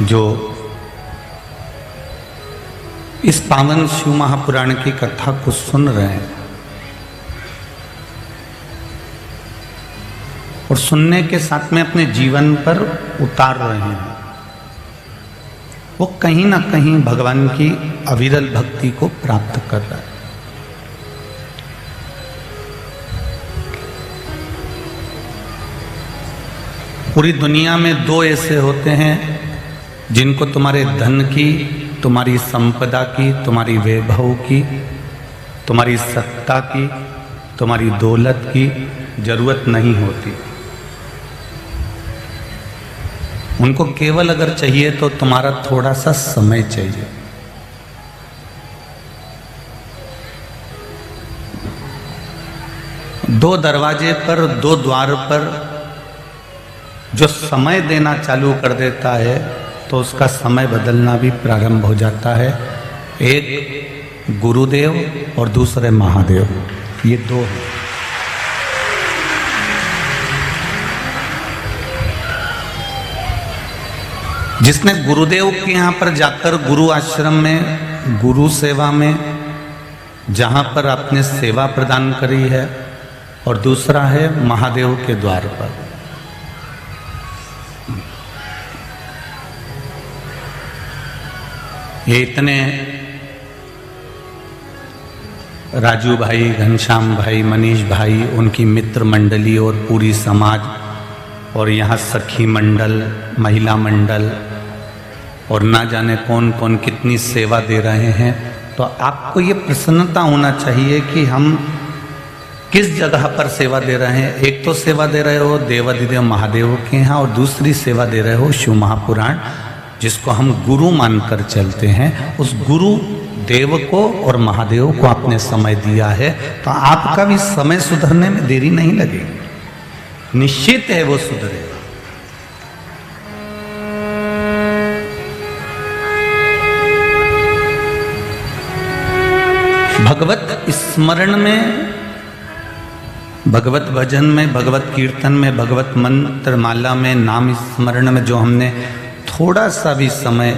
जो इस पावन शिव महापुराण की कथा को सुन रहे हैं और सुनने के साथ में अपने जीवन पर उतार रहे हैं, वो कहीं ना कहीं भगवान की अविरल भक्ति को प्राप्त कर रहा है। पूरी दुनिया में दो ऐसे होते हैं जिनको तुम्हारे धन की, तुम्हारी संपदा की, तुम्हारी वैभव की, तुम्हारी सत्ता की, तुम्हारी दौलत की जरूरत नहीं होती। उनको केवल अगर चाहिए तो तुम्हारा थोड़ा सा समय चाहिए। दो दरवाजे पर, दो द्वार पर जो समय देना चालू कर देता है तो उसका समय बदलना भी प्रारंभ हो जाता है। एक गुरुदेव और दूसरे महादेव, ये दो हैं। जिसने गुरुदेव के यहाँ पर जाकर गुरु आश्रम में, गुरु सेवा में, जहाँ पर आपने सेवा प्रदान करी है, और दूसरा है महादेव के द्वार पर। ये इतने राजू भाई, घनश्याम भाई, मनीष भाई, उनकी मित्र मंडली और पूरी समाज, और यहाँ सखी मंडल, महिला मंडल, और ना जाने कौन कौन कितनी सेवा दे रहे हैं। तो आपको ये प्रसन्नता होना चाहिए कि हम किस जगह पर सेवा दे रहे हैं। एक तो सेवा दे रहे हो देवाधिदेव महादेव के यहाँ, और दूसरी सेवा दे रहे हो शिव महापुराण, जिसको हम गुरु मानकर चलते हैं। उस गुरु देव को और महादेव को आपने समय दिया है, तो आपका भी समय सुधरने में देरी नहीं लगेगी, निश्चित है वो सुधरेगा। भगवत स्मरण में, भगवत भजन में, भगवत कीर्तन में, भगवत मंत्र माला में, नाम स्मरण में जो हमने थोड़ा सा भी समय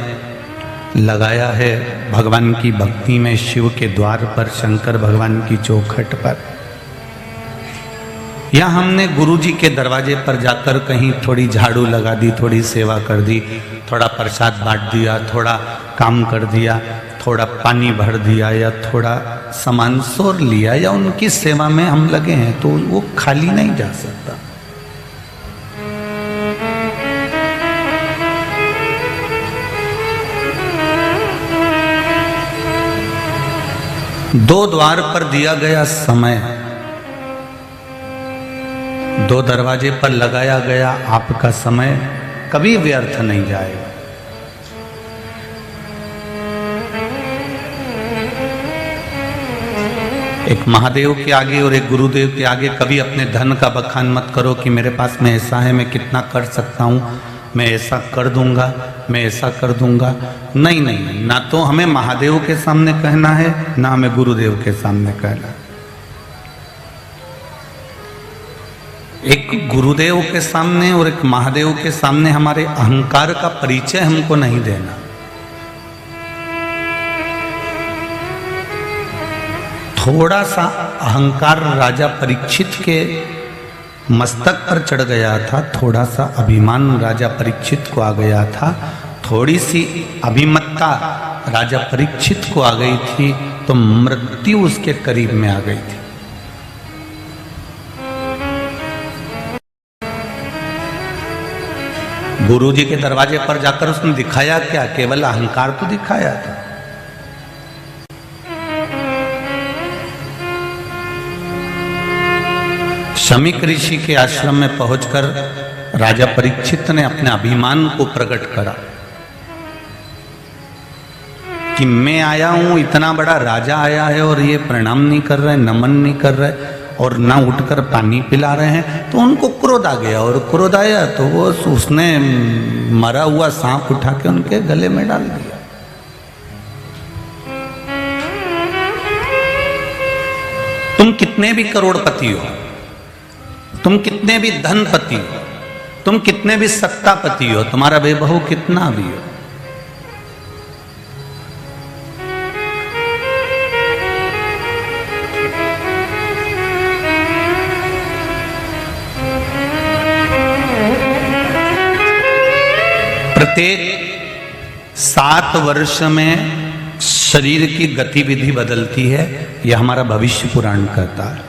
लगाया है भगवान की भक्ति में, शिव के द्वार पर, शंकर भगवान की चौखट पर, या हमने गुरु जी के दरवाजे पर जाकर कहीं थोड़ी झाड़ू लगा दी, थोड़ी सेवा कर दी, थोड़ा प्रसाद बांट दिया, थोड़ा काम कर दिया, थोड़ा पानी भर दिया, या थोड़ा सामान सोर लिया, या उनकी सेवा में हम लगे हैं, तो वो खाली नहीं जा सकता। दो द्वार पर दिया गया समय, दो दरवाजे पर लगाया गया आपका समय कभी व्यर्थ नहीं जाएगा। एक महादेव के आगे और एक गुरुदेव के आगे कभी अपने धन का बखान मत करो कि मेरे पास में ऐसा है, मैं कितना कर सकता हूँ, मैं ऐसा कर दूंगा, मैं ऐसा कर दूंगा। नहीं नहीं, ना तो हमें महादेव के सामने कहना है, ना हमें गुरुदेव के सामने कहना है। एक गुरुदेव के सामने और एक महादेव के सामने हमारे अहंकार का परिचय हमको नहीं देना। थोड़ा सा अहंकार राजा परीक्षित के मस्तक पर चढ़ गया था, थोड़ा सा अभिमान राजा परीक्षित को आ गया था, थोड़ी सी अभिमत्ता राजा परीक्षित को आ गई थी, तो मृत्यु उसके करीब में आ गई थी। गुरु जी के दरवाजे पर जाकर उसने दिखाया क्या? केवल अहंकार तो दिखाया था। शमीक ऋषि के आश्रम में पहुंचकर राजा परीक्षित ने अपने अभिमान को प्रकट करा कि मैं आया हूं, इतना बड़ा राजा आया है और ये प्रणाम नहीं कर रहे, नमन नहीं कर रहे, और ना उठकर पानी पिला रहे हैं। तो उनको क्रोध आ गया, और क्रोध आया तो वो उसने मरा हुआ सांप उठा के उनके गले में डाल दिया। तुम कितने भी करोड़पति हो, तुम कितने भी धनपति हो, तुम कितने भी सत्तापति हो, तुम्हारा वैभव कितना भी हो, प्रत्येक 7 वर्ष में शरीर की गतिविधि बदलती है, यह हमारा भविष्य पुराण कहता है,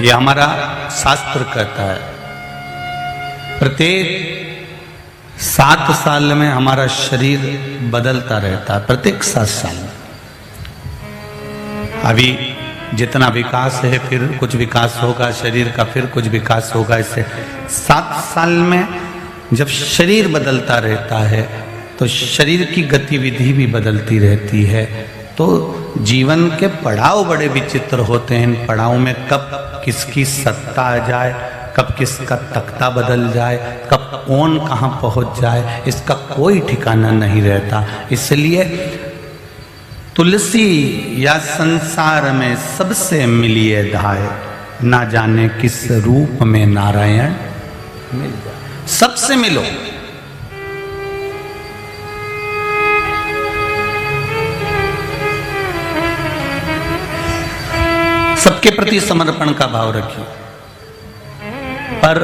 यह हमारा शास्त्र कहता है। प्रत्येक 7 साल में हमारा शरीर बदलता रहता है, प्रत्येक 7 साल में। अभी जितना विकास है, फिर कुछ विकास होगा शरीर का, फिर कुछ विकास होगा। इससे 7 साल में जब शरीर बदलता रहता है तो शरीर की गतिविधि भी बदलती रहती है। तो जीवन के पड़ाव बड़े विचित्र होते हैं। इन पड़ाव में कब किसकी सत्ता आ जाए, कब किसका तख्ता बदल जाए, कब कौन कहाँ पहुँच जाए, इसका कोई ठिकाना नहीं रहता। इसलिए तुलसी या संसार में सबसे मिलिए धाय, ना जाने किस रूप में नारायण मिल जाए। सबसे मिलो। सबके प्रति समर्पण का भाव रखिए। पर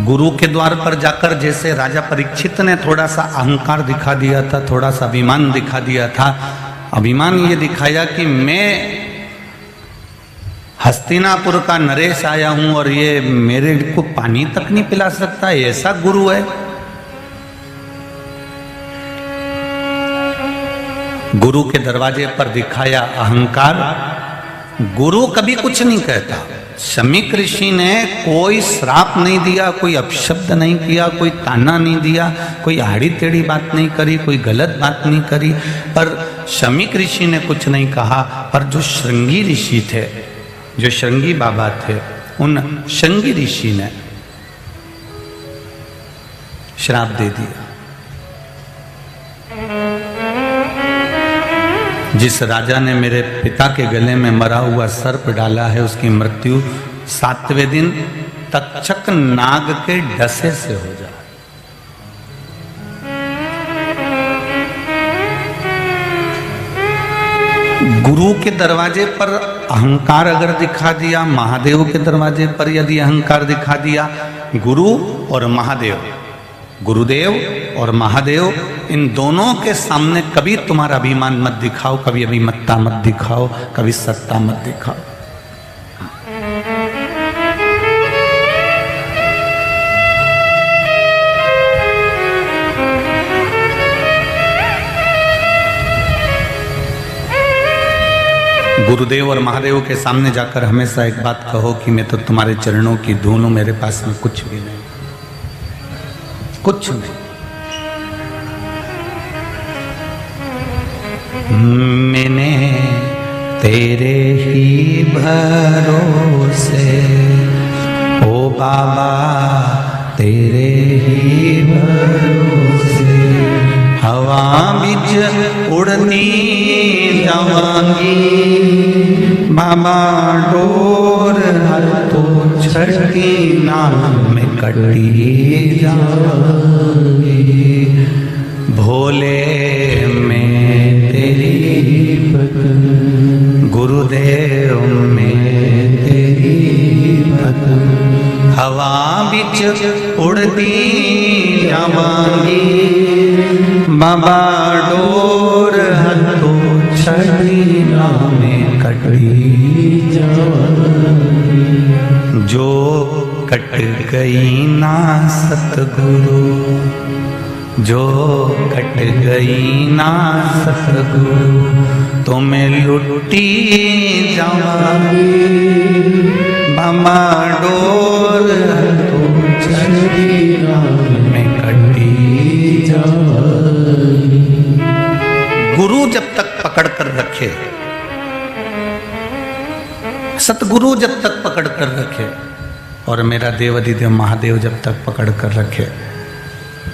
गुरु के द्वार पर जाकर जैसे राजा परीक्षित ने थोड़ा सा अहंकार दिखा दिया था, थोड़ा सा अभिमान दिखा दिया था। अभिमान ये दिखाया कि मैं हस्तिनापुर का नरेश आया हूं और ये मेरे को पानी तक नहीं पिला सकता, ऐसा गुरु है। गुरु के दरवाजे पर दिखाया अहंकार। गुरु कभी कुछ नहीं कहता। शमीक ऋषि ने कोई श्राप नहीं दिया, कोई अपशब्द नहीं किया, कोई ताना नहीं दिया, कोई आड़ी टेढ़ी बात नहीं करी, कोई गलत बात नहीं करी। पर शमीक ऋषि ने कुछ नहीं कहा। पर जो श्रृंगी ऋषि थे, जो श्रृंगी बाबा थे, उन श्रृंगी ऋषि ने श्राप दे दिया। जिस राजा ने मेरे पिता के गले में मरा हुआ सर्प डाला है, उसकी मृत्यु 7वें दिन तक्षक नाग के डसे से हो जाए। गुरु के दरवाजे पर अहंकार अगर दिखा दिया, महादेव के दरवाजे पर यदि अहंकार दिखा दिया, गुरु और महादेव, गुरुदेव और महादेव, इन दोनों के सामने कभी तुम्हारा अभिमान मत दिखाओ, कभी अभिमत्ता मत दिखाओ, कभी सत्ता मत दिखाओ। गुरुदेव और महादेव के सामने जाकर हमेशा एक बात कहो कि मैं तो तुम्हारे चरणों की धूल हूं, मेरे पास में कुछ भी नहीं, कुछ नहीं। मैंने तेरे ही भरोसे, ओ बाबा तेरे ही भरोसे, हवा बिच उड़ती जावांगी, बाबा डोर तो छठी नाम में कटी जावांगी, भोले में तेरी भक्ति, गुरुदेव में तेरी भक्ति, हवा बिच उड़ती जावांगी, बाबा डोर तो छठी नाम में कटी जावांगी, जो कट गई ना सतगुरु, जो कट गई ना सतगुरु, तो मैं लुटी जावांगी, बाबा डोर तो छठी नाम में कटी जावांगी। गुरु जब तक पकड़ कर रखे, सतगुरु जब तक पकड़ कर रखे, और मेरा देवाधिदेव महादेव जब तक पकड़ कर रखे,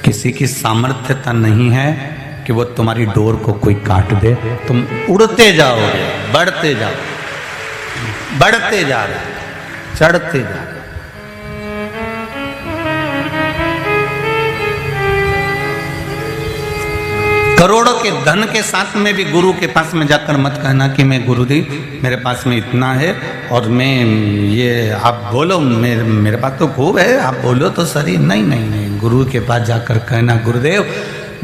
किसी की सामर्थ्यता नहीं है कि वो तुम्हारी डोर को कोई काट दे। तुम उड़ते जाओगे, बढ़ते जाओ, बढ़ते जा रहे, चढ़ते जा रहे। करोड़ों के धन के साथ में भी गुरु के पास में जाकर मत कहना कि मैं गुरुदेव मेरे पास में इतना है और मैं ये आप बोलो मेरे पास तो खूब है, आप बोलो तो सही। नहीं नहीं नहीं, गुरु के पास जाकर कहना गुरुदेव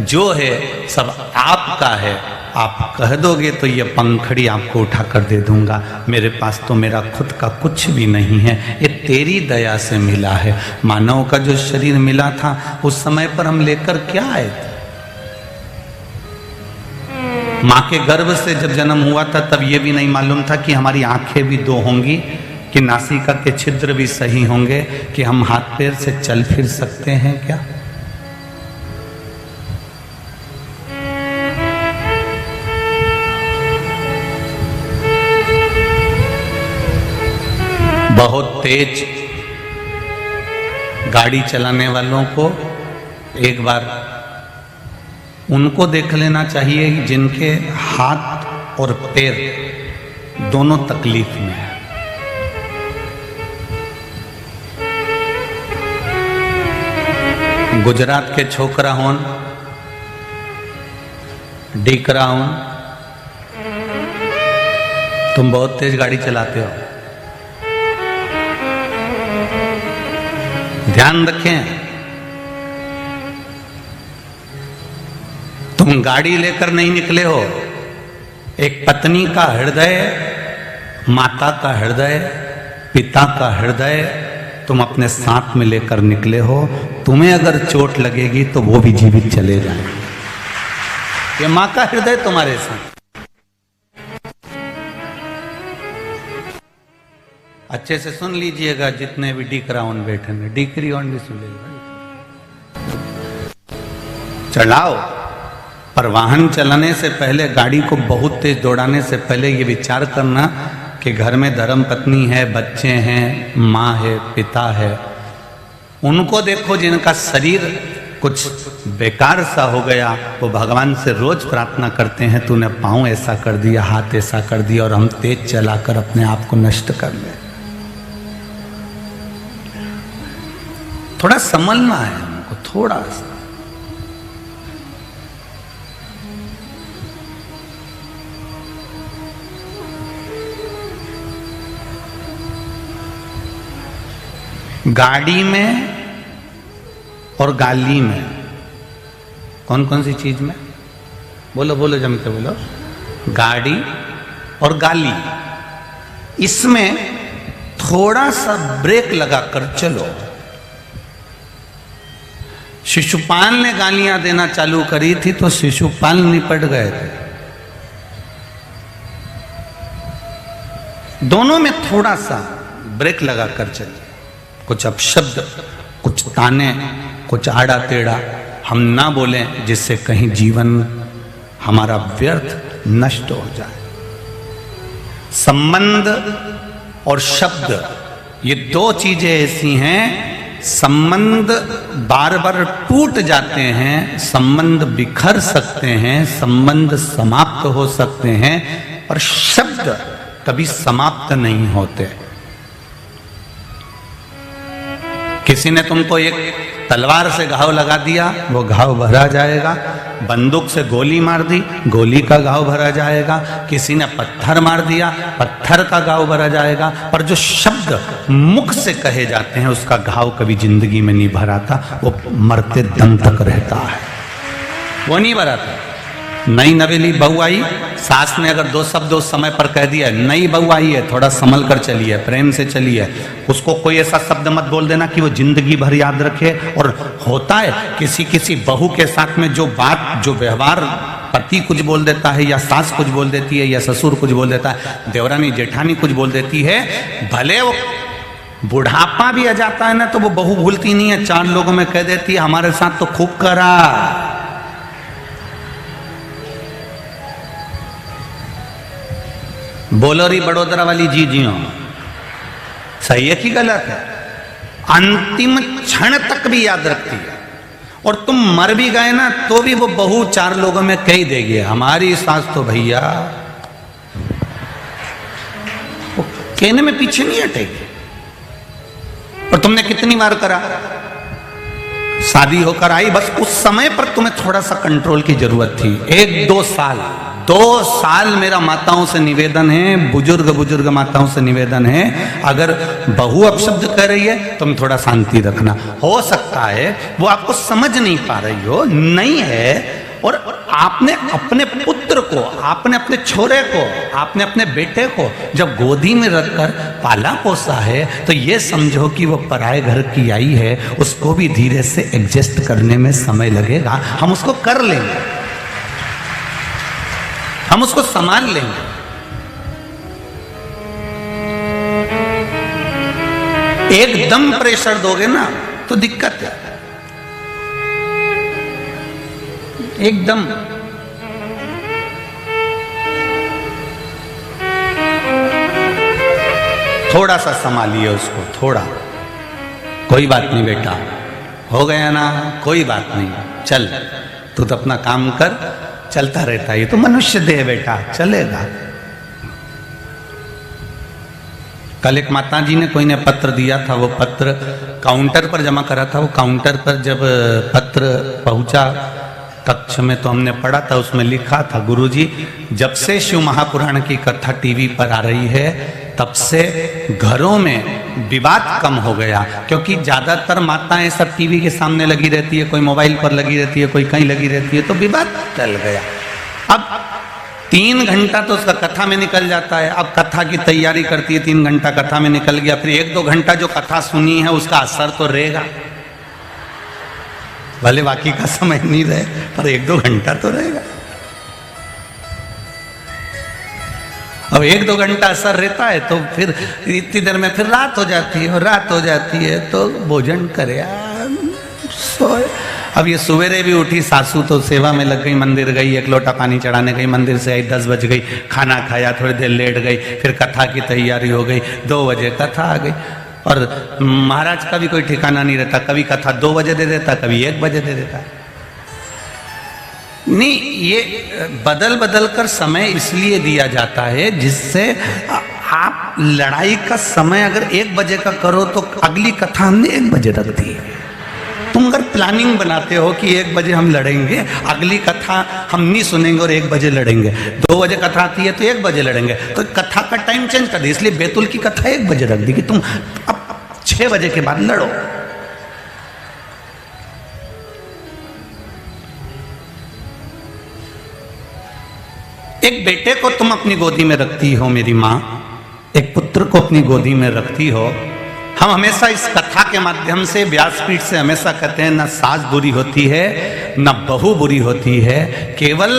जो है सब आपका है, आप कह दोगे तो ये पंखड़ी आपको उठा कर दे दूंगा। मेरे पास तो मेरा खुद का कुछ भी नहीं है, ये तेरी दया से मिला है। मानव का जो शरीर मिला था उस समय पर हम लेकर क्या आए थे? माँ के गर्भ से जब जन्म हुआ था तब ये भी नहीं मालूम था कि हमारी आंखें भी दो होंगी, कि नासिका के छिद्र भी सही होंगे, कि हम हाथ पैर से चल फिर सकते हैं क्या? बहुत तेज गाड़ी चलाने वालों को एक बार उनको देख लेना चाहिए जिनके हाथ और पैर दोनों तकलीफ में है। गुजरात के छोकरा होन, डीकरा होन, तुम बहुत तेज गाड़ी चलाते हो, ध्यान रखें। तुम गाड़ी लेकर नहीं निकले हो, एक पत्नी का हृदय, माता का हृदय, पिता का हृदय तुम अपने साथ में लेकर निकले हो। तुम्हें अगर चोट लगेगी तो वो भी जीवित चले जाएंगे। ये माँ का हृदय तुम्हारे साथ। अच्छे से सुन लीजिएगा, जितने भी डीकराउन बैठे हैं, डीकरी ऑन भी सुन लीजिएगा। चलाओ, पर वाहन चलाने से पहले, गाड़ी को बहुत तेज दौड़ाने से पहले ये विचार करना कि घर में धर्म पत्नी है, बच्चे हैं, माँ है, पिता है, उनको देखो जिनका शरीर कुछ बेकार सा हो गया, वो भगवान से रोज प्रार्थना करते हैं तूने पाँव ऐसा कर दिया, हाथ ऐसा कर दिया, और हम तेज चलाकर अपने आप को नष्ट कर ले। थोड़ा संभलना है हमको, थोड़ा सा। गाड़ी में और गाली में कौन कौन सी चीज में? बोलो बोलो, जमते बोलो। गाड़ी और गाली, इसमें थोड़ा सा ब्रेक लगाकर चलो। शिशुपाल ने गालियां देना चालू करी थी तो शिशुपाल निपट गए थे। दोनों में थोड़ा सा ब्रेक लगाकर चलिए। कुछ अपशब्द, कुछ ताने, कुछ आड़ा टेढ़ा हम ना बोलें जिससे कहीं जीवन हमारा व्यर्थ नष्ट हो जाए। संबंध और शब्द, ये दो चीजें ऐसी हैं, संबंध बार बार टूट जाते हैं, संबंध बिखर सकते हैं, संबंध समाप्त हो सकते हैं, और शब्द कभी समाप्त नहीं होते। किसी ने तुमको एक तलवार से घाव लगा दिया, वो घाव भरा जाएगा। बंदूक से गोली मार दी, गोली का घाव भरा जाएगा। किसी ने पत्थर मार दिया, पत्थर का घाव भरा जाएगा। पर जो शब्द मुख से कहे जाते हैं उसका घाव कभी जिंदगी में नहीं भराता, वो मरते दम तक रहता है, वो नहीं भराता। नई नवेली बहू आई, सास ने अगर दो शब्द उस समय पर कह दिया, नई बहू आई है, थोड़ा संभल कर चलिए, प्रेम से चलिए, उसको कोई ऐसा शब्द मत बोल देना कि वो जिंदगी भर याद रखे। और होता है किसी किसी बहू के साथ में जो बात, जो व्यवहार पति कुछ बोल देता है, या सास कुछ बोल देती है, या ससुर कुछ बोल देता है, देवरानी जेठानी कुछ बोल देती है, भले वो बुढ़ापा भी आ जाता है ना तो वो बहू भूलती नहीं है, चार लोगों में कह देती है हमारे साथ तो खूब करा। बोलो री बड़ोदरा वाली जी जियो, सही है कि गलत है? अंतिम क्षण तक भी याद रखती है। और तुम मर भी गए ना तो भी वो बहू चार लोगों में कह देगी हमारी सास तो भैया, वो कहने में पीछे नहीं हटेगी। और तुमने कितनी बार करा? शादी होकर आई, बस उस समय पर तुम्हें थोड़ा सा कंट्रोल की जरूरत थी। 1-2 साल, 2 साल मेरा माताओं से निवेदन है, बुजुर्ग माताओं से निवेदन है, अगर बहू अपशब्द कह रही है तुम थोड़ा शांति रखना। हो सकता है वो आपको समझ नहीं पा रही हो, नहीं है, और आपने अपने पुत्र को, आपने अपने छोरे को, आपने अपने बेटे को जब गोदी में रखकर पाला पोसा है, तो ये समझो कि वो पराए घर की आई है, उसको भी धीरे से एडजस्ट करने में समय लगेगा। हम उसको कर लेंगे, हम उसको संभाल लेंगे। एकदम प्रेशर दोगे ना तो दिक्कत है, एकदम। थोड़ा सा संभालिए उसको, थोड़ा। कोई बात नहीं बेटा, हो गया ना, कोई बात नहीं, चल तू तो अपना काम कर, चलता रहता है, ये तो मनुष्य देह बेटा, चलेगा। कल एक माता जी ने, कोई ने पत्र दिया था, वो पत्र काउंटर पर जमा करा था। वो काउंटर पर जब पत्र पहुंचा कक्ष में तो हमने पढ़ा था, उसमें लिखा था, गुरुजी जब से शिव महापुराण की कथा टीवी पर आ रही है तब से घरों में विवाद कम हो गया, क्योंकि ज्यादातर माताएं सब टीवी के सामने लगी रहती है, कोई मोबाइल पर लगी रहती है, कोई कहीं लगी रहती है, तो विवाद टल गया। अब 3 घंटा तो उसका कथा में निकल जाता है, अब कथा की तैयारी करती है, 3 घंटा कथा में निकल गया, फिर 1-2 घंटा जो कथा सुनी है उसका असर तो रहेगा, भले बाकी का समय नहीं रहे पर 1-2 घंटा तो रहेगा। अब 1-2 घंटा असर रहता है तो फिर इतनी देर में फिर रात हो जाती है, और रात हो जाती है तो भोजन करे, सोए। अब ये सवेरे भी उठी सासू तो सेवा में लग गई, मंदिर गई, 1 लोटा पानी चढ़ाने गई, मंदिर से आई 10 बज गई, खाना खाया, थोड़ी देर लेट गई, फिर कथा की तैयारी हो गई, 2 बजे कथा आ गई। और महाराज का भी कोई ठिकाना नहीं रहता, कभी कथा 2 बजे दे देता, कभी 1 बजे दे देता। नहीं, ये बदल बदल कर समय इसलिए दिया जाता है जिससे आप लड़ाई का समय अगर 1 बजे का करो तो अगली कथा हमने 1 बजे रख दी। तुम अगर प्लानिंग बनाते हो कि 1 बजे हम लड़ेंगे, अगली कथा हम नहीं सुनेंगे और 1 बजे लड़ेंगे, 2 बजे कथा आती है तो 1 बजे लड़ेंगे, तो कथा का टाइम चेंज कर दी। इसलिए बैतुल की कथा 1 बजे रख दी कि तुम अब 6 बजे के बाद लड़ो। एक बेटे को तुम अपनी गोदी में रखती हो मेरी माँ, एक पुत्र को अपनी गोदी में रखती हो। हम हमेशा इस कथा के माध्यम से, व्यासपीठ से हमेशा कहते हैं, न सास बुरी होती है न बहू बुरी होती है, केवल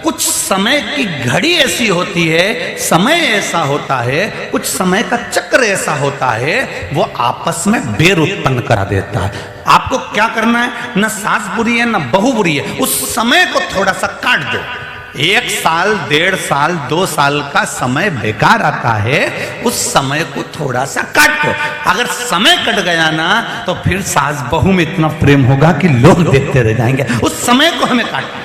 कुछ समय की घड़ी ऐसी होती है, समय ऐसा होता है, कुछ समय का चक्र ऐसा होता है, वो आपस में बेर उत्पन्न करा देता है। आपको क्या करना है, न सास बुरी है न बहू बुरी है, उस समय को थोड़ा सा काट दो। 1 साल, 1.5 साल, 2 साल का समय बेकार आता है, उस समय को थोड़ा सा काट दो। अगर समय कट गया ना तो फिर सास बहू में इतना प्रेम होगा कि लोग देखते रह जाएंगे। उस समय को हमें काट दो,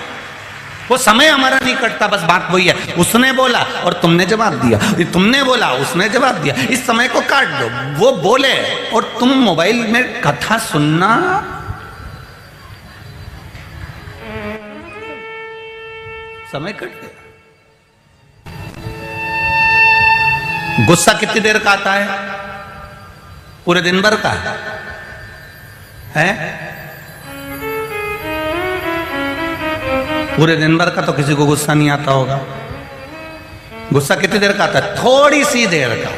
वो समय हमारा नहीं कटता, बस बात वही है, उसने बोला और तुमने जवाब दिया, तुमने बोला उसने जवाब दिया, इस समय को काट दो। वो बोले और तुम मोबाइल में कथा सुनना, समय कट गया। गुस्सा कितनी देर का आता है, पूरे दिन भर का है? पूरे दिन भर का तो किसी को गुस्सा नहीं आता होगा। गुस्सा कितनी देर का आता है? थोड़ी सी देर का।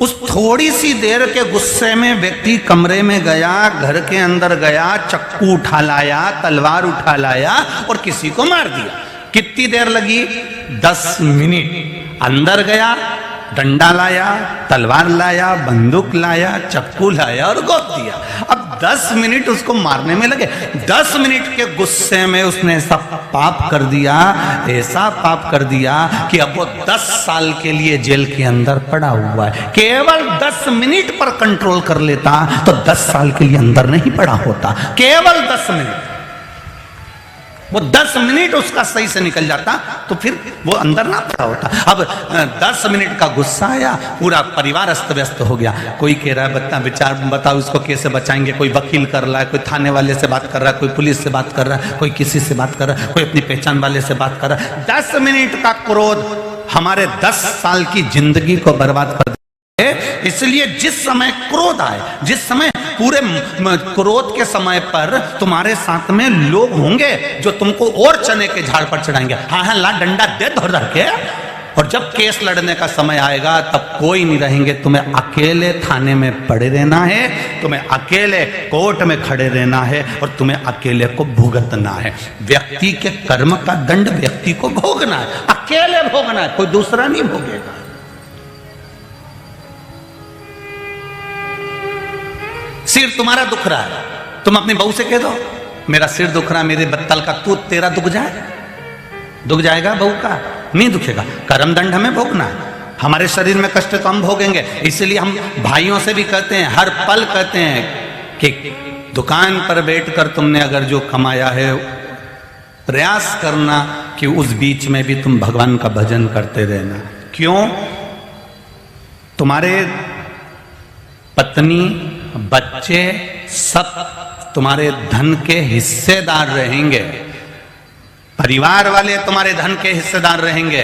उस थोड़ी सी देर के गुस्से में व्यक्ति कमरे में गया, घर के अंदर गया, चक्कू उठा लाया, तलवार उठा लाया और किसी को मार दिया। कितनी देर लगी? 10 मिनट। अंदर गया, डंडा लाया, तलवार लाया, बंदूक लाया, चक्कू लाया और गोद दिया। अब 10 मिनट उसको मारने में लगे। 10 मिनट के गुस्से में उसने ऐसा पाप कर दिया, ऐसा पाप कर दिया कि अब वो 10 साल के लिए जेल के अंदर पड़ा हुआ है। केवल 10 मिनट पर कंट्रोल कर लेता तो 10 साल के लिए अंदर नहीं पड़ा होता। केवल 10 मिनट। वो 10 मिनट उसका सही से निकल जाता तो फिर वो अंदर ना पड़ा होता। अब 10 मिनट का गुस्सा आया, पूरा परिवार अस्त व्यस्त हो गया। कोई कह रहा है बताओ इसको कैसे बचाएंगे, कोई वकील कर रहा है, कोई थाने वाले से बात कर रहा है, कोई पुलिस से बात कर रहा है, कोई किसी से बात कर रहा है, कोई अपनी पहचान वाले से बात कर रहा है। 10 मिनट का क्रोध हमारे 10 साल की जिंदगी को बर्बाद कर। इसलिए जिस समय क्रोध आए, जिस समय पूरे क्रोध के समय पर तुम्हारे साथ में लोग होंगे जो तुमको और चने के झाड़ पर चढ़ाएंगे, हाँ ला डंडा दे धर के। और जब केस लड़ने का समय आएगा तब कोई नहीं रहेंगे, तुम्हें अकेले थाने में पड़े रहना है, तुम्हें अकेले कोर्ट में खड़े रहना है और तुम्हें अकेले को भुगतना है। व्यक्ति के कर्म का दंड व्यक्ति को भोगना है, अकेले भोगना है, कोई दूसरा नहीं भोगेगा। सिर तुम्हारा दुख रहा है, तुम अपनी बहू से कह दो मेरा सिर दुख रहा है, मेरे बत्तल का तू तेरा दुख जाए, दुख जाएगा बहू का? नहीं दुखेगा। कर्म दंड हमें भोगना है, हमारे शरीर में कष्ट तो हम भोगेंगे। इसलिए हम भाइयों से भी कहते हैं, हर पल कहते हैं कि दुकान पर बैठकर तुमने अगर जो कमाया है प्रयास करना कि उस बीच में भी तुम भगवान का भजन करते रहना। क्यों? तुम्हारे पत्नी बच्चे सब तुम्हारे धन के हिस्सेदार रहेंगे, परिवार वाले तुम्हारे धन के हिस्सेदार रहेंगे,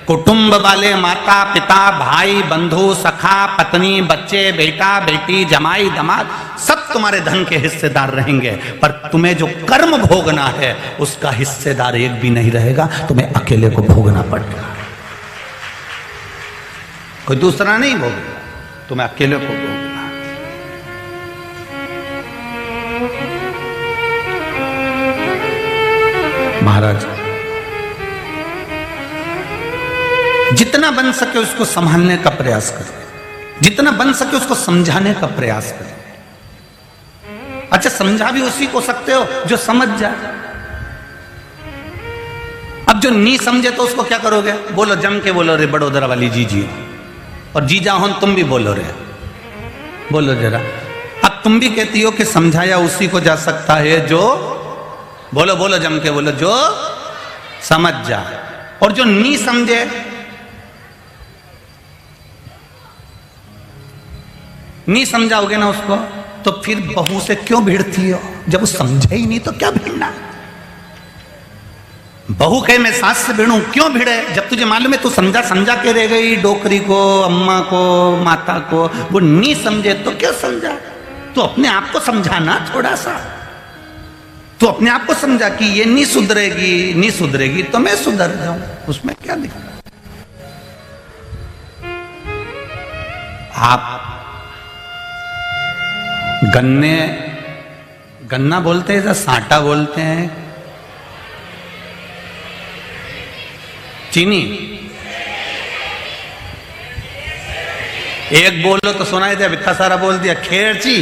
कुटुंब वाले माता पिता भाई बंधु सखा पत्नी बच्चे बेटा बेटी जमाई दामाद सब तुम्हारे धन के हिस्सेदार रहेंगे। पर तुम्हें जो कर्म भोगना है उसका हिस्सेदार एक भी नहीं रहेगा, तुम्हें अकेले को भोगना पड़ेगा, कोई दूसरा नहीं भोगेगा, तुम्हें अकेले को भोगना। महाराज जितना बन सके उसको संभालने का प्रयास करें, जितना बन सके उसको समझाने का प्रयास करें। अच्छा समझा भी उसी को सकते हो जो समझ जाए। अब जो नहीं समझे तो उसको क्या करोगे? बोलो, जम के बोलो रे बड़ोदरा वाली जीजी, और जीजा हो तुम भी बोलो रे, बोलो जरा। अब तुम भी कहती हो कि समझाया उसी को जा सकता है जो, बोलो बोलो जम के बोलो, जो समझ जा। और जो नहीं समझे, नहीं समझाओगे ना उसको तो फिर बहू से क्यों भिड़ती हो? जब वो समझे ही नहीं तो क्या भिड़ना? बहू कहे मैं सास से भिड़ूं, क्यों भिड़े? जब तुझे मालूम है तू समझा समझा के रह गई, डोकरी को अम्मा को माता को, वो नहीं समझे तो क्यों समझा? तू अपने आप को समझाना थोड़ा सा, तो अपने आप को समझा कि ये नहीं सुधरेगी तो मैं सुधर जाऊं, उसमें क्या दिक्कत? आप गन्ना बोलते हैं या साटा बोलते हैं? चीनी एक बोलो तो सुनाई दिया, इतना सारा बोल दिया। खेरची,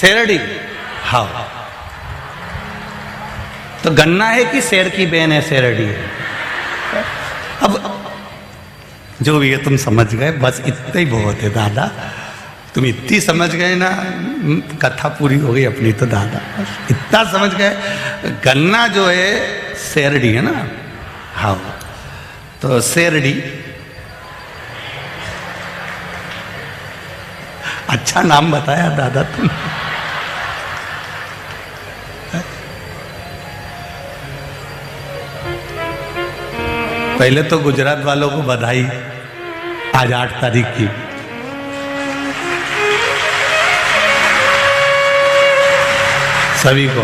शेरडी, हाँ। तो गन्ना है कि शेर की बहन है शेरडी? अब जो भी है तुम समझ गए, बस इतना ही बहुत है दादा। तुम इतनी समझ गए ना, कथा पूरी हो गई अपनी तो दादा, इतना समझ गए। गन्ना जो है शेरडी है ना, हाँ। तो शेरडी अच्छा नाम बताया दादा तुम। पहले तो गुजरात वालों को बधाई, आज 8 तारीख की। सभी को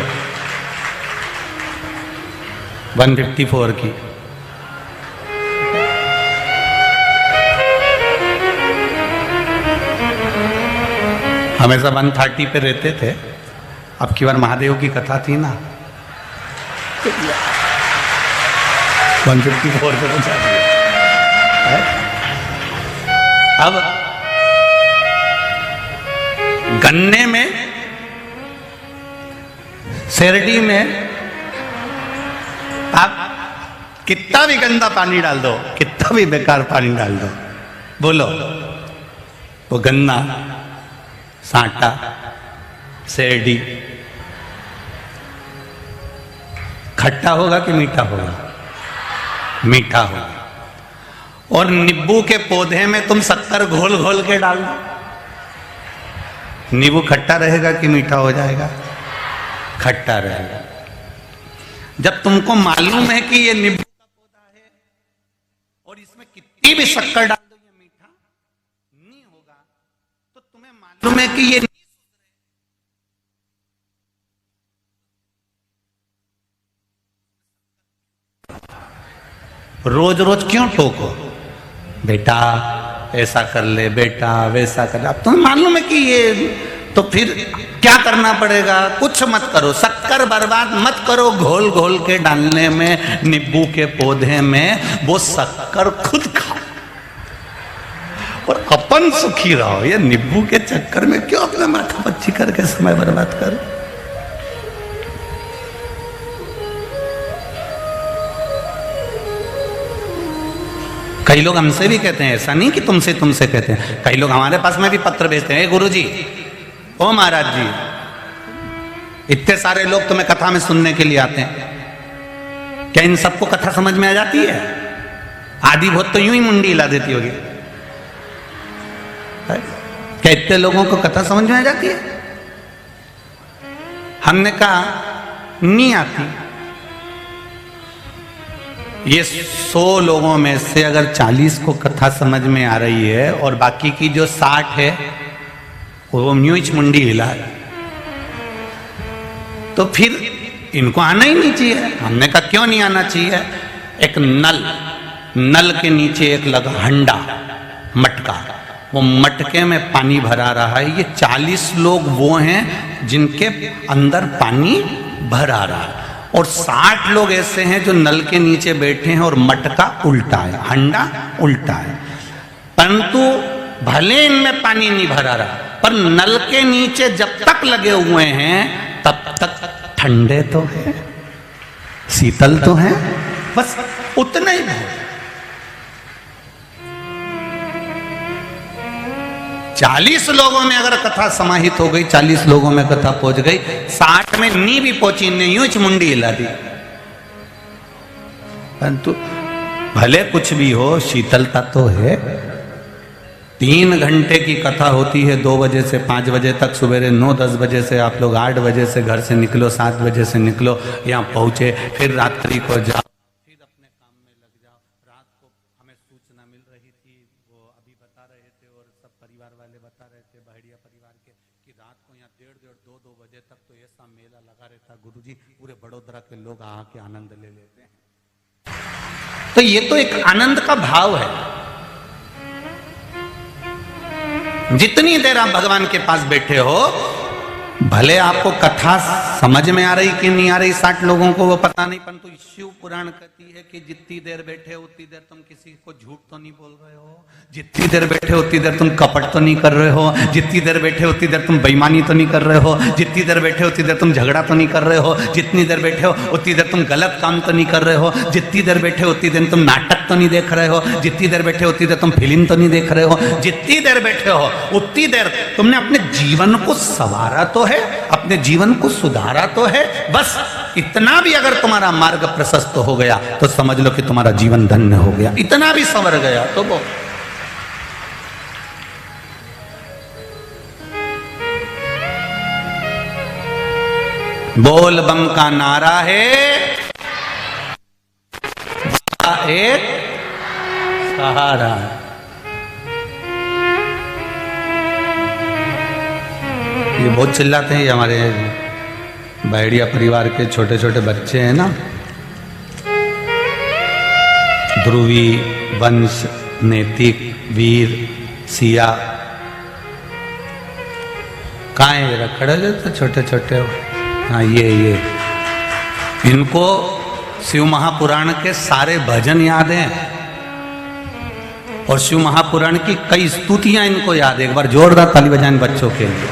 154 की। हमेशा 130 पे रहते थे, अब की बार महादेव की कथा थी ना, 154 पे पहुंचा दिया। अब गन्ने में, शेरडी में आप कितना भी गंदा पानी डाल दो, कितना भी बेकार पानी डाल दो, बोलो वो गन्ना, साटा, शेरडी खट्टा होगा कि मीठा होगा? मीठा होगा। और नींबू के पौधे में तुम शक्कर घोल घोल के डाल दो, नींबू खट्टा रहेगा कि मीठा हो जाएगा? खट्टा रहेगा। जब तुमको मालूम है कि ये नींबू का पौधा है और इसमें कितनी भी शक्कर डाल दो ये मीठा नहीं होगा, तो तुम्हें मालूम है कि ये रोज रोज क्यों टोको? बेटा ऐसा कर ले, बेटा वैसा कर ले। अब तुम्हें मालूम है कि ये, तो फिर क्या करना पड़ेगा? कुछ मत करो, शक्कर बर्बाद मत करो घोल घोल के डालने में नींबू के पौधे में, वो शक्कर खुद खाओ और अपन सुखी रहो। ये नींबू के चक्कर में क्यों अपना माथा पच्ची करके समय बर्बाद करो? कई लोग हमसे भी कहते हैं, ऐसा नहीं कि तुमसे कहते हैं, कई लोग हमारे पास में भी पत्र भेजते हैं, गुरु जी, ओ महाराज जी, इतने सारे लोग तुम्हें कथा में सुनने के लिए आते हैं, क्या इन सबको कथा समझ में आ जाती है? आधी बहुत तो यूं ही मुंडी हिला देती होगी। क्या इतने लोगों को कथा समझ में आ जाती है? हमने कहा नहीं आती। ये 100 लोगों में से अगर 40 को कथा समझ में आ रही है और बाकी की जो 60 है वो न्यूच मुंडी हिला है, तो फिर इनको आना ही नहीं चाहिए। हमने कहा क्यों नहीं आना चाहिए? एक नल के नीचे एक लगा हंडा, मटका, वो मटके में पानी भरा रहा है। ये 40 लोग वो हैं जिनके अंदर पानी भरा रहा है, और 60 लोग ऐसे हैं जो नल के नीचे बैठे हैं और मटका उल्टा है, हंडा उल्टा है। परंतु भले इनमें पानी नहीं भरा रहा, पर नल के नीचे जब तक लगे हुए हैं तब तक ठंडे तो है, शीतल तो है, बस उतना ही है। 40 लोगों में अगर कथा समाहित हो गई, 40 लोगों में कथा पहुंच गई, 60 में नी भी पहुंची, ने यूं मुंडी हिला दी। परंतु भले कुछ भी हो, शीतलता तो है। 3 घंटे की कथा होती है, 2 बजे से 5 बजे तक, सवेरे 9-10 बजे से आप लोग 8 बजे से घर से निकलो, 7 बजे से निकलो, यहाँ पहुंचे, फिर रात्रि को जाओ, फिर अपने काम में लग जाओ। रात को हमें सूचना मिल रही थी, वो अभी बता रहे थे और सब परिवार वाले बता रहे थे, बहड़िया परिवार के, कि रात को यहाँ 1:30, 2 बजे तक तो ऐसा मेला लगा रहता गुरुजी, पूरे बड़ोदरा के लोग आके आनंद ले लेते हैं। तो ये तो एक आनंद का भाव है। जितनी देर आप भगवान के पास बैठे हो, भले आपको कथा समझ में आ रही कि नहीं आ रही, 60 लोगों को वो पता नहीं, परंतु शिव पुराण कहती है कि जितनी देर बैठे उतनी देर तुम किसी को झूठ तो नहीं बोल रहे हो, जितनी देर बैठे उतनी देर तुम कपट तो नहीं कर रहे हो, जितनी देर बैठे उतनी देर तुम बेईमानी तो नहीं कर रहे हो, जितनी देर बैठे उतनी देर तुम झगड़ा तो नहीं कर रहे हो, जितनी देर बैठे हो उतनी देर तुम गलत काम तो नहीं कर रहे हो, जितनी देर बैठे उतनी देर तुम नाटक तो नहीं देख रहे हो, जितनी देर बैठे उतनी देर तुम फिल्म तो नहीं देख रहे हो, जितनी देर बैठे हो उतनी देर तुमने अपने जीवन को संवारा तो है, अपने जीवन को सुधारा तो है। बस इतना भी अगर तुम्हारा मार्ग प्रशस्त हो गया तो समझ लो कि तुम्हारा जीवन धन्य हो गया। इतना भी संवर गया तो वो बोल बम का नारा है, एक सहारा। ये बहुत चिल्लाते हैं, ये हमारे बहड़िया परिवार के छोटे छोटे बच्चे हैं ना, ध्रुवी, वंश, नैतिक, वीर, सिया, कहाँ है जरा खड़े तो छोटे छोटे। हाँ ये इनको शिव महापुराण के सारे भजन याद हैं और शिव महापुराण की कई स्तुतियां इनको याद है। एक बार जोरदार ताली बजाएं बच्चों के लिए।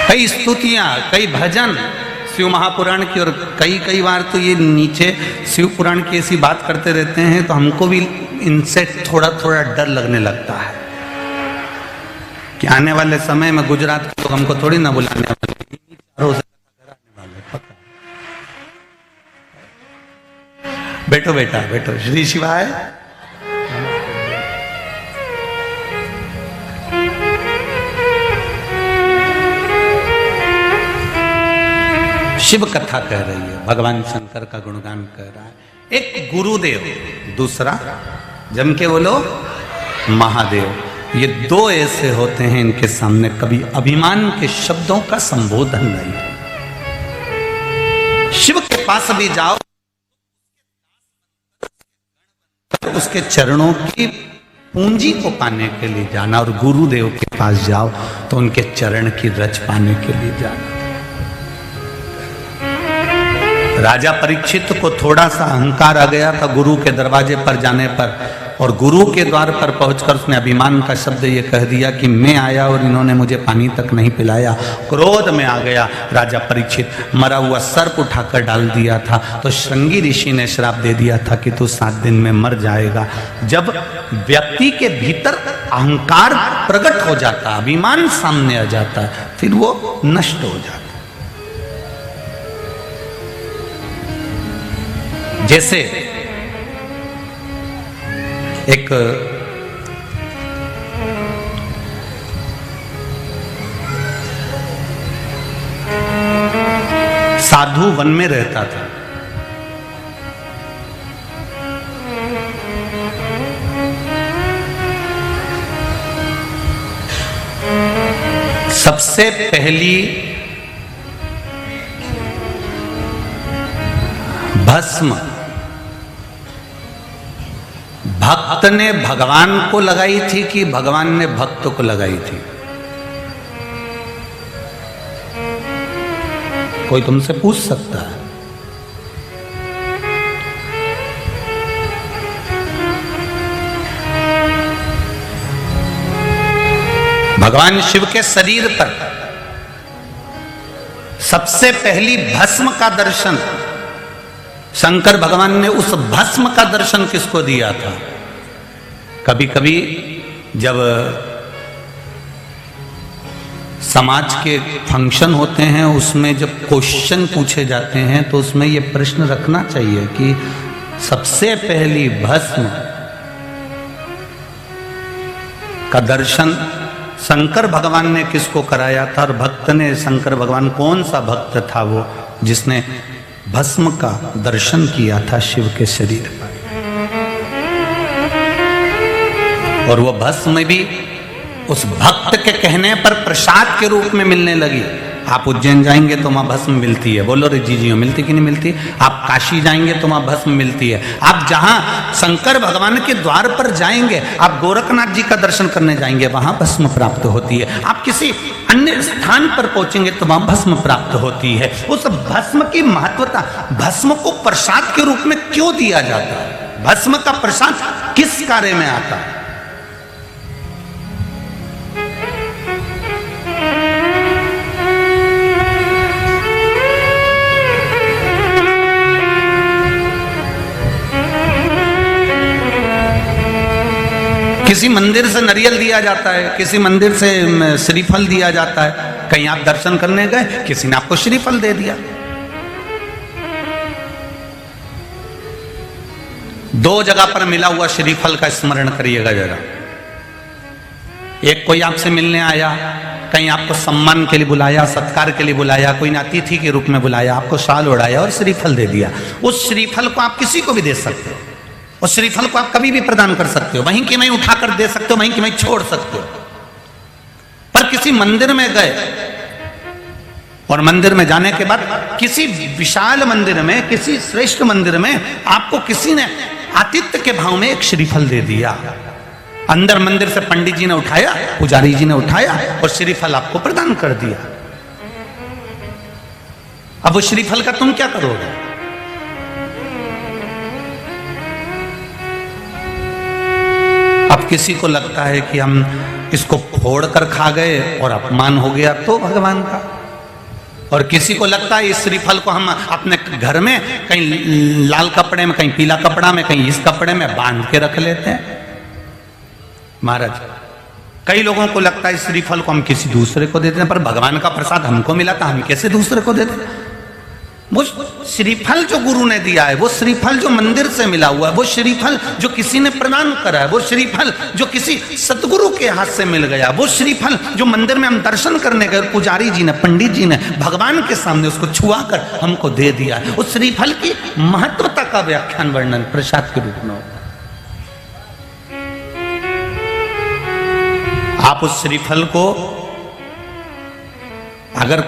कई स्तुतियां, कई भजन शिव महापुराण की, और कई बार तो ये नीचे शिव पुराण की ऐसी बात करते रहते हैं तो हमको भी इनसे थोड़ा थोड़ा डर लगने लगता है कि आने वाले समय में गुजरात के लोग हमको थोड़ी ना बुलाने वाले, पक्का। बैठो बेटा बैठो। श्री शिवाय। शिव कथा कह रही है, भगवान शंकर का गुणगान कर रहा है। एक गुरुदेव, दूसरा जम के बोलो महादेव। ये दो ऐसे होते हैं, इनके सामने कभी अभिमान के शब्दों का संबोधन नहीं। शिव के पास भी जाओ तो उसके चरणों की पूंजी को पाने के लिए जाना, और गुरुदेव के पास जाओ तो उनके चरण की रच पाने के लिए जाना। राजा परीक्षित को थोड़ा सा अहंकार आ गया था गुरु के दरवाजे पर जाने पर, और गुरु के द्वार पर पहुंचकर उसने अभिमान का शब्द ये कह दिया कि मैं आया और इन्होंने मुझे पानी तक नहीं पिलाया। क्रोध में आ गया राजा परीक्षित, मरा हुआ सर्प उठाकर डाल दिया था। तो श्रृंगी ऋषि ने श्राप दे दिया था कि तू 7 दिन में मर जाएगा। जब व्यक्ति के भीतर अहंकार प्रकट हो जाता, अभिमान सामने आ जाता, फिर वो नष्ट हो जाता। जैसे एक साधु वन में रहता था। सबसे पहली भस्म भक्त ने भगवान को लगाई थी कि भगवान ने भक्त को लगाई थी? कोई तुमसे पूछ सकता है। भगवान शिव के शरीर पर सबसे पहली भस्म का दर्शन शंकर भगवान ने उस भस्म का दर्शन किसको दिया था? कभी कभी जब समाज के फंक्शन होते हैं, उसमें जब क्वेश्चन पूछे जाते हैं तो उसमें ये प्रश्न रखना चाहिए कि सबसे पहली भस्म का दर्शन शंकर भगवान ने किसको कराया था? और भक्त ने, शंकर भगवान कौन सा भक्त था वो जिसने भस्म का दर्शन किया था शिव के शरीर पर? और वो भस्म भी उस भक्त के कहने पर प्रसाद के रूप में मिलने लगी। आप उज्जैन जाएंगे तो वहां भस्म मिलती है, बोलो रे जी मिलती कि नहीं मिलती? आप काशी जाएंगे तो वहां भस्म मिलती है। आप जहां शंकर भगवान के द्वार पर जाएंगे, आप गोरखनाथ जी का दर्शन करने जाएंगे, वहां भस्म प्राप्त होती है। आप किसी अन्य स्थान पर पहुंचेंगे तो वहां भस्म प्राप्त होती है। उस भस्म की महत्वता, भस्म को प्रसाद के रूप में क्यों दिया जाता है? भस्म का प्रसाद किस कार्य में आता है? किसी मंदिर से नारियल दिया जाता है, किसी मंदिर से श्रीफल दिया जाता है। कहीं आप दर्शन करने गए, किसी ने आपको श्रीफल दे दिया। दो जगह पर मिला हुआ श्रीफल का स्मरण करिएगा जरा। एक कोई आपसे मिलने आया, कहीं आपको सम्मान के लिए बुलाया, सत्कार के लिए बुलाया, कोई अतिथि के रूप में बुलाया, आपको शाल ओढ़ाया और श्रीफल दे दिया। उस श्रीफल को आप किसी को भी दे सकते हो, उस श्रीफल को आप कभी भी प्रदान कर सकते हो, वहीं की वहीं उठाकर दे सकते हो, वहीं की वहीं छोड़ सकते हो। पर किसी मंदिर में गए और मंदिर में जाने के बाद किसी विशाल मंदिर में, किसी श्रेष्ठ मंदिर में आपको किसी ने आतिथ्य के भाव में एक श्रीफल दे दिया। अंदर मंदिर से पंडित जी ने उठाया, पुजारी जी ने उठाया और श्रीफल आपको प्रदान कर दिया। अब वो श्रीफल का तुम क्या करोगे? अब किसी को लगता है कि हम इसको फोड़ कर खा गए और अपमान हो गया तो भगवान का, और किसी को लगता है इस श्रीफल को हम अपने घर में कहीं लाल कपड़े में, कहीं पीला कपड़ा में, कहीं इस कपड़े में बांध के रख लेते हैं। महाराज, कई लोगों को लगता है इस श्रीफल को हम किसी दूसरे को देते हैं, पर भगवान का प्रसाद हमको मिला था, हम कैसे दूसरे को देते? वो श्रीफल जो गुरु ने दिया है, वो श्रीफल जो मंदिर से मिला हुआ है, वो श्रीफल जो किसी ने प्रदान करा है, वो श्रीफल जो किसी सतगुरु के हाथ से मिल गया, वो श्रीफल जो मंदिर में हम दर्शन करने गए, पुजारी जी ने, पंडित जी ने भगवान के सामने उसको छुआ कर हमको दे दिया है, उस श्रीफल की महत्वता का व्याख्यान वर्णन प्रसाद के रूप में होता है। आप उस श्रीफल को अगर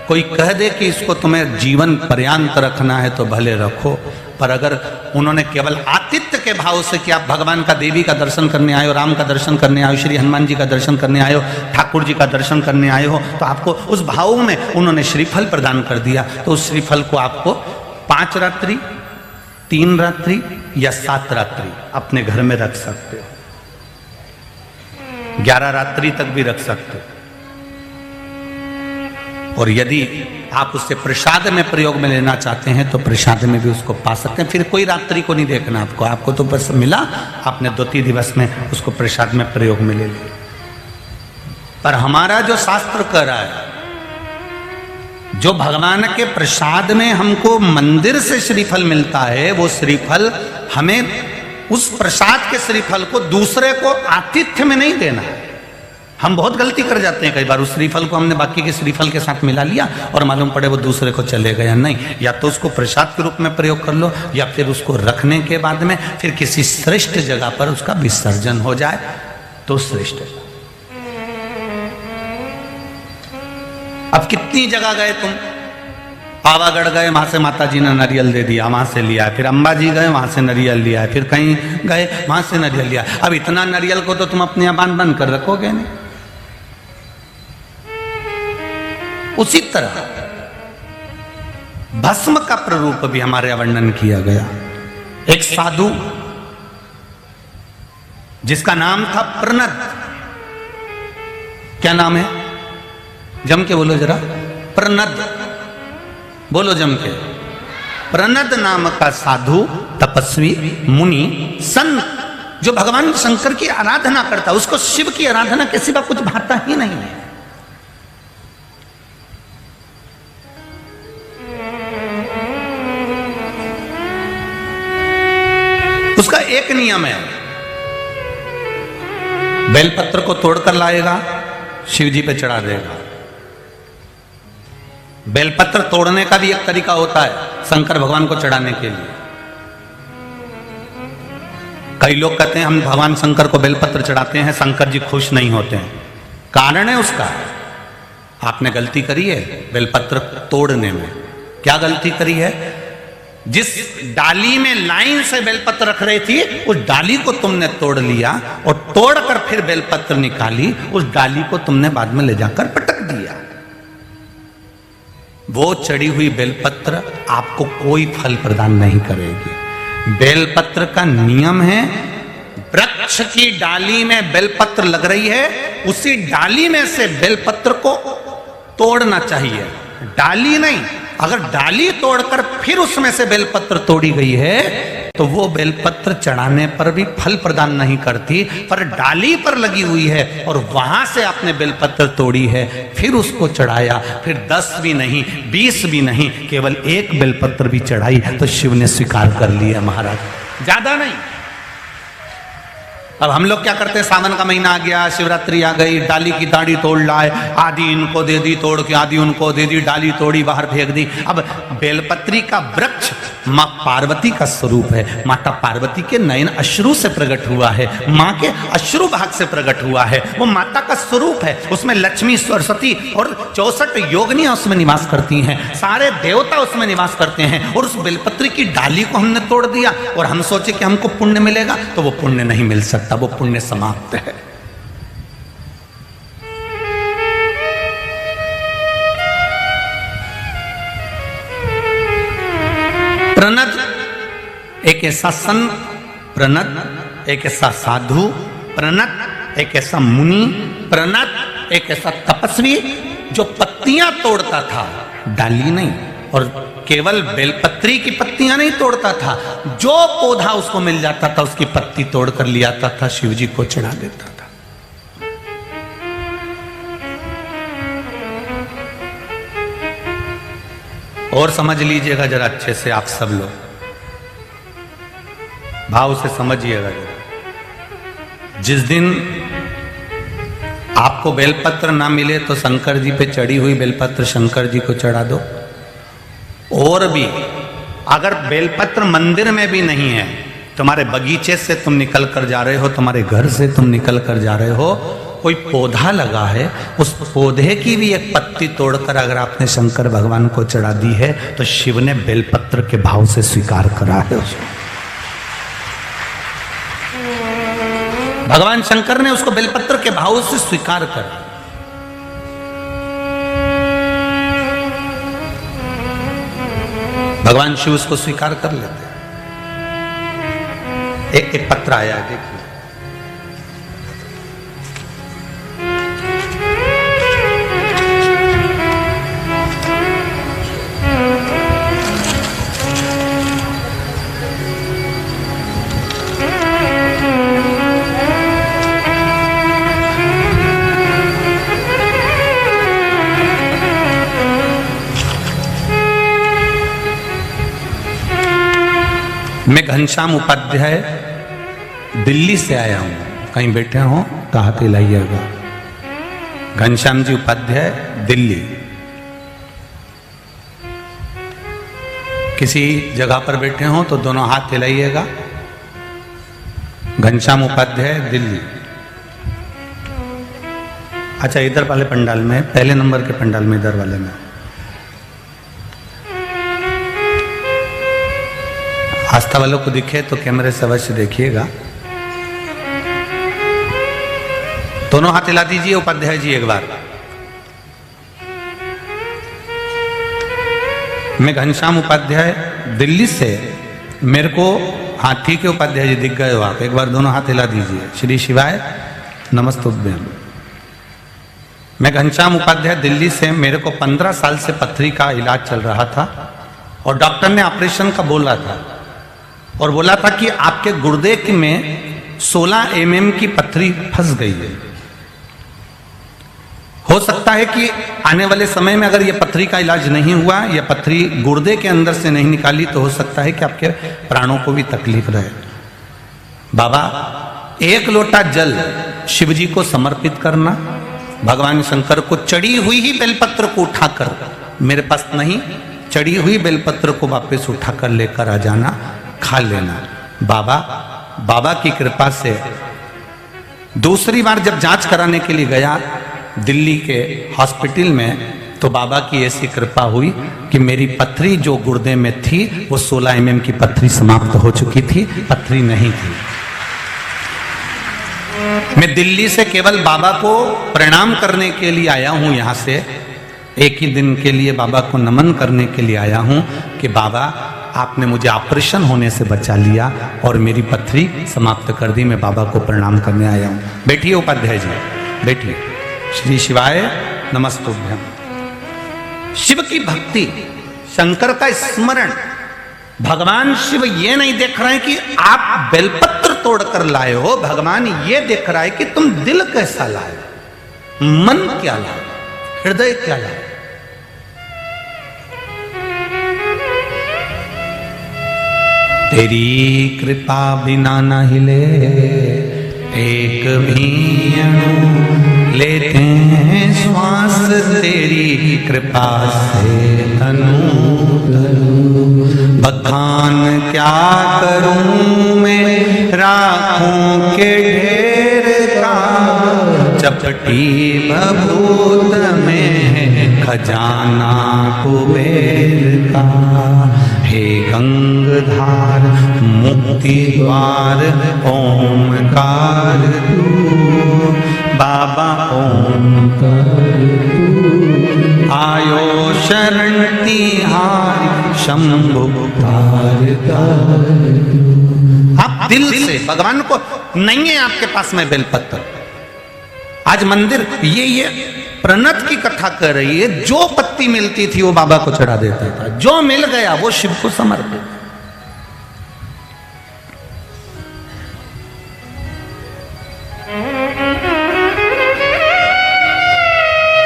कोई कह दे कि इसको तुम्हें जीवन पर्यांत रखना है तो भले रखो, पर अगर उन्होंने केवल आतिथ्य के भाव से कि आप भगवान का, देवी का दर्शन करने आए हो, राम का दर्शन करने आए हो, श्री हनुमान जी का दर्शन करने आए हो, ठाकुर जी का दर्शन करने आए हो, तो आपको उस भाव में उन्होंने श्रीफल प्रदान कर दिया, तो उस श्रीफल को आपको 5 रात्रि, 3 रात्रि या 7 रात्रि अपने घर में रख सकते हो, 11 रात्रि तक भी रख सकते हो। और यदि आप उससे प्रसाद में प्रयोग में लेना चाहते हैं तो प्रसाद में भी उसको पा सकते हैं। फिर कोई रात्रि को नहीं देखना आपको तो बस मिला, आपने 2-3 दिवस में उसको प्रसाद में प्रयोग में ले लिया। पर हमारा जो शास्त्र कह रहा है, जो भगवान के प्रसाद में हमको मंदिर से श्रीफल मिलता है, वो श्रीफल हमें उस प्रसाद के श्रीफल को दूसरे को आतिथ्य में नहीं देना है। हम बहुत गलती कर जाते हैं कई बार, उस श्रीफल को हमने बाकी के श्रीफल के साथ मिला लिया और मालूम पड़े वो दूसरे को चले गया। नहीं, या तो उसको प्रसाद के रूप में प्रयोग कर लो, या फिर उसको रखने के बाद में फिर किसी श्रेष्ठ जगह पर उसका विसर्जन हो जाए तो श्रेष्ठ है। अब कितनी जगह गए तुम, पावागढ़ गए, वहां से माता जी ने नारियल दे दिया, वहां से लिया, फिर अंबाजी गए, वहां से नारियल लिया, फिर कहीं गए, वहां से नारियल लिया। अब इतना नारियल को तो तुम अपने यहाँ बांध कर रखोगे नहीं। उसी तरह भस्म का प्ररूप भी हमारे वर्णन किया गया। एक साधु जिसका नाम था प्रनद, क्या नाम है, जम के बोलो जरा, प्रनद बोलो जम के। प्रनद नाम का साधु, तपस्वी, मुनि, संत जो भगवान शंकर की आराधना करता, उसको शिव की आराधना के सिवा कुछ भाता ही नहीं है। उसका एक नियम है, बेलपत्र को तोड़कर लाएगा, शिव जी पे चढ़ा देगा। बेलपत्र तोड़ने का भी एक तरीका होता है शंकर भगवान को चढ़ाने के लिए। कई लोग कहते हैं हम भगवान शंकर को बेलपत्र चढ़ाते हैं, शंकर जी खुश नहीं होते हैं। कारण है उसका, आपने गलती करी है बेलपत्र तोड़ने में। क्या गलती करी है? जिस डाली में लाइन से बेलपत्र रख रही थी, उस डाली को तुमने तोड़ लिया और तोड़कर फिर बेलपत्र निकाली, उस डाली को तुमने बाद में ले जाकर पटक दिया। वो चढ़ी हुई बेलपत्र आपको कोई फल प्रदान नहीं करेगी। बेलपत्र का नियम है, वृक्ष की डाली में बेलपत्र लग रही है, उसी डाली में से बेलपत्र को तोड़ना चाहिए, डाली नहीं। अगर डाली तोड़कर फिर उसमें से बेलपत्र तोड़ी गई है तो वो बेलपत्र चढ़ाने पर भी फल प्रदान नहीं करती, पर डाली पर लगी हुई है और वहां से आपने बेलपत्र तोड़ी है, फिर उसको चढ़ाया, फिर 10 भी नहीं, 20 भी नहीं, केवल 1 बेलपत्र भी चढ़ाई तो शिव ने स्वीकार कर लिया महाराज, ज्यादा नहीं। अब हम लोग क्या करते हैं, सावन का महीना आ गया, शिवरात्रि आ गई, डाली की दाढ़ी तोड़ लाए, आधी इनको दे दी तोड़ के, आधी उनको दे दी, डाली तोड़ी बाहर फेंक दी। अब बेलपत्री का वृक्ष माँ पार्वती का स्वरूप है, माता पार्वती के नयन अश्रु से प्रकट हुआ है, माँ के अश्रु भाग से प्रकट हुआ है, वो माता का स्वरूप है। उसमें लक्ष्मी, सरस्वती और 64 योगिनियां उसमें निवास करती हैं, सारे देवता उसमें निवास करते हैं। और उस बेलपत्री की डाली को हमने तोड़ दिया और हम सोचे कि हमको पुण्य मिलेगा, तो वो पुण्य नहीं मिल सकता, वो पुण्य समाप्त है। प्रणद एक ऐसा संत, प्रणद एक ऐसा साधु, प्रणद एक ऐसा मुनि, प्रणद एक ऐसा तपस्वी जो पत्तियां तोड़ता था, डाली नहीं। और केवल बेलपत्री की पत्तियां नहीं तोड़ता था, जो पौधा उसको मिल जाता था उसकी पत्ती तोड़कर ले आता था, शिव जी को चढ़ा देता था। और समझ लीजिएगा जरा अच्छे से आप सब लोग, भाव से समझिएगा जरा। जिस दिन आपको बेलपत्र ना मिले तो शंकर जी पे चढ़ी हुई बेलपत्र शंकर जी को चढ़ा दो। और भी अगर बेलपत्र मंदिर में भी नहीं है, तुम्हारे बगीचे से तुम निकल कर जा रहे हो, तुम्हारे घर से तुम निकल कर जा रहे हो, कोई पौधा लगा है, उस पौधे की भी एक पत्ती तोड़कर अगर आपने शंकर भगवान को चढ़ा दी है तो शिव ने बेलपत्र के भाव से स्वीकार करा है उसको। भगवान शंकर ने उसको बेलपत्र के भाव से स्वीकार करा। भगवान शिव उसको स्वीकार कर लेते। एक पत्र आया है, देखिए। मैं घनश्याम उपाध्याय दिल्ली से आया हूं। कहीं बैठे हो तो हाथ हिलाइएगा। घनश्याम जी उपाध्याय दिल्ली। किसी जगह पर बैठे हो तो दोनों हाथ हिलाइएगा। घनश्याम उपाध्याय दिल्ली। अच्छा, इधर वाले पंडाल में, पहले नंबर के पंडाल में, इधर वाले में। आस्था वालों को दिखे तो कैमरे से अवश्य देखिएगा। दोनों हाथ हिला दीजिए उपाध्याय जी एक बार। मैं घनश्याम उपाध्याय दिल्ली से, मेरे को, हाँ ठीक है उपाध्याय जी, दिख गए हो आप। एक बार दोनों हाथ हिला दीजिए। श्री शिवाय नमस्तुभ्यम। मैं घनश्याम उपाध्याय दिल्ली से, मेरे को 15 साल से पथरी का इलाज चल रहा था और डॉक्टर ने ऑपरेशन का बोला था और बोला था कि आपके गुर्दे में 16 mm की पथरी फंस गई है। हो सकता है कि आने वाले समय में अगर ये पथरी का इलाज नहीं हुआ, या पथरी गुर्दे के अंदर से नहीं निकाली, तो हो सकता है कि आपके प्राणों को भी तकलीफ रहे। बाबा, एक लोटा जल शिव जी को समर्पित करना, भगवान शंकर को चढ़ी हुई ही बेलपत्र को उठाकर, मेरे पास नहीं, चढ़ी हुई बेलपत्र को वापस उठाकर लेकर आ जाना, खा लेना। बाबा की कृपा से दूसरी बार जब जांच कराने के लिए गया दिल्ली के हॉस्पिटल में, तो बाबा की ऐसी कृपा हुई कि मेरी पथरी जो गुर्दे में थी वो 16 mm की पथरी समाप्त हो चुकी थी, पथरी नहीं थी। मैं दिल्ली से केवल बाबा को प्रणाम करने के लिए आया हूं, यहां से एक ही दिन के लिए बाबा को नमन करने के लिए आया हूं कि बाबा आपने मुझे ऑपरेशन होने से बचा लिया और मेरी पथरी समाप्त कर दी। मैं बाबा को प्रणाम करने आया हूं। बैठिए उपाध्याय जी, बैठिए। श्री शिवाय नमस्तुभ्यम। शिव की भक्ति, शंकर का स्मरण, भगवान शिव ये नहीं देख रहे हैं कि आप बेलपत्र तोड़कर लाए हो, भगवान ये देख रहा है कि तुम दिल कैसा लाए, मन क्या लाए, हृदय क्या लाए। तेरी कृपा बिना न हिले एक भी अणु, लेते हैं श्वास तेरी कृपा से तनु तनु। बखान क्या करूं मैं राखों के ढेर का, चपटी भभूत में खजाना कुबेर का। हे गंगधार मुक्ति द्वार ओमकार तू, बाबा ओमकार तू। आयो शरण तिहारी शंभु आप दिल से भगवान को, नहीं है आपके पास में बेलपत्र, आज मंदिर ये प्रणत की कथा कर रही है, जो पत्ती मिलती थी वो बाबा को चढ़ा देता था, जो मिल गया वो शिव को समर्पित।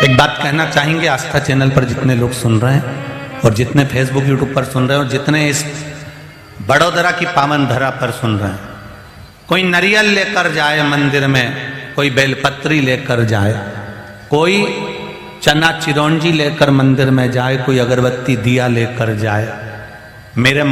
एक बात कहना चाहेंगे आस्था चैनल पर जितने लोग सुन रहे हैं, और जितने फेसबुक यूट्यूब पर सुन रहे हो, जितने इस बड़ोदरा की पावन धरा पर सुन रहे हैं, कोई नारियल लेकर जाए मंदिर में, कोई बेलपत्री लेकर जाए, कोई चना चिरौंजी लेकर मंदिर में जाए, कोई अगरबत्ती दिया लेकर जाए। मेरे